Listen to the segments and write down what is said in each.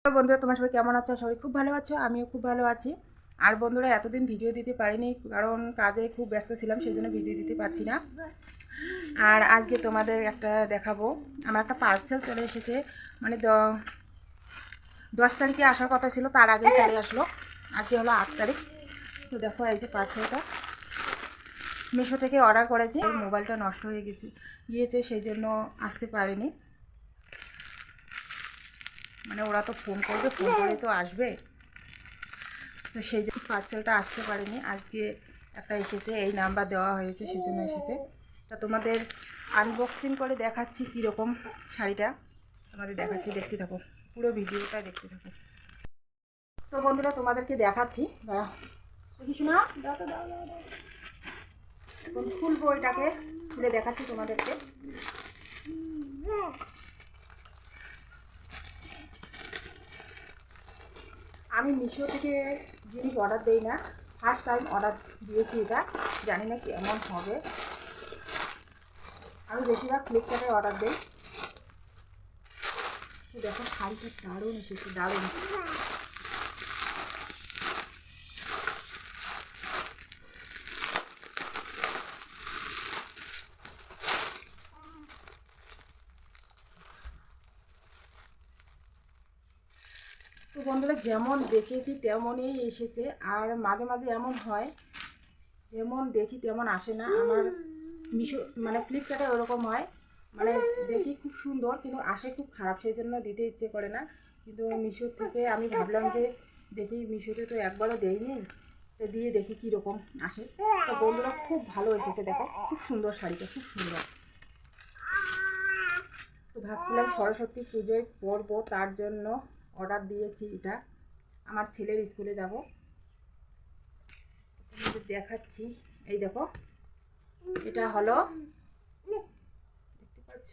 তো বন্ধুরা, তোমার সবাই কেমন আছো? সবাই খুব ভালো আছো, আমিও খুব ভালো আছি। আর বন্ধুরা, এতদিন ভিডিও দিতে পারিনি কারণ কাজে খুব ব্যস্ত ছিলাম, সেই জন্য ভিডিও দিতে পারছি না। আর আজকে তোমাদের একটা দেখাবো, আমার একটা পার্সেল চলে এসেছে। মানে 10 তারিখে আসার কথা ছিল, তার আগেই চলে আসলো। আজকে হলো 8 তারিখ। তো দেখো, এই যে পার্সেলটা মিশো থেকে অর্ডার করেছি। মোবাইলটা নষ্ট হয়ে গিয়েছে, সেই জন্য আসতে পারিনি। মানে ওরা তো ফোন করবে, ফোন করে তো আসবে, তো সেই জন্য পার্সেলটা আসতে পারেনি। আজকে একটা এসেছে, এই নাম্বার দেওয়া হয়েছে, সেই জন্য এসেছে। তা তোমাদের আনবক্সিং করে দেখাচ্ছি কীরকম শাড়িটা, তোমাদের দেখাচ্ছি, দেখতে থাকো, পুরো ভিডিওটা দেখতে থাকো। তো বন্ধুরা, তোমাদেরকে দেখাচ্ছি, কিছু না, দাও তো, দাও দাও দাও। এখন খুলবো, এটাকে খুলে দেখাচ্ছি তোমাদেরকে। আমি মিশো থেকে জিনিস অর্ডার দিই না, ফার্স্ট টাইম অর্ডার দিয়েছি। এটা জানি না কেমন হবে। আমি বেশিরভাগ ফ্লিপকার্টে অর্ডার দিই। তো দেখো, শাড়িটা দারুণ এসেছে, দারুণ। তো বন্ধুরা, যেমন দেখেছি তেমনই এসেছে। আর মাঝে মাঝে এমন হয়, যেমন দেখি তেমন আসে না। আমার মিশো মানে ফ্লিপকার্টে ওরকম হয়, মানে দেখি খুব সুন্দর কিন্তু আসে খুব খারাপ, সেই জন্য দিতে ইচ্ছে করে না। কিন্তু মিশো থেকে আমি ভাবলাম যে দেখি, মিশোতে তো একবারও দেইনি, তো দিয়ে দেখি কীরকম আসে। তো বন্ধুরা, খুব ভালো এসেছে, দেখো খুব সুন্দর শাড়িটা, খুব সুন্দর। তো ভাবছিলাম সরস্বতী পুজোয় পরবো, তার জন্য অর্ডার দিয়েছি এটা। আমার ছেলের স্কুলে যাব, দেখাচ্ছি। এই দেখো, এটা হলো, দেখতে পাচ্ছ,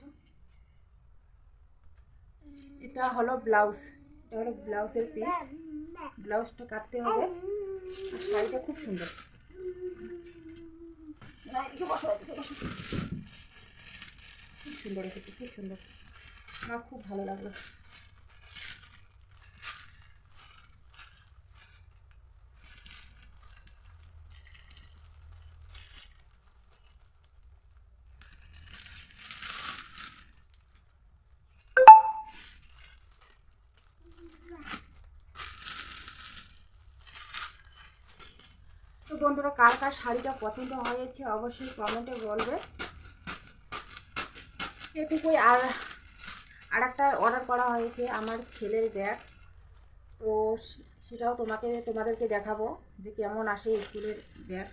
এটা হলো ব্লাউজ। এটা হলো ব্লাউজের পিস, ব্লাউজটা কাটতে হবে। আর শাড়িটা খুব সুন্দর, খুব সুন্দর এসেছে, খুব সুন্দর। আমার খুব ভালো লাগলো। তো বন্ধুরা, কার কার শাড়িটা পছন্দ হয়েছে অবশ্যই কমেন্টে বলবে। এটুকুই। আর একটা অর্ডার করা হয়েছে আমার ছেলের ব্যাগ, তো সেটাও তোমাদেরকে দেখাবো যে কেমন আসে স্কুলের ব্যাগ।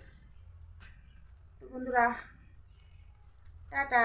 তো বন্ধুরা, টাটা।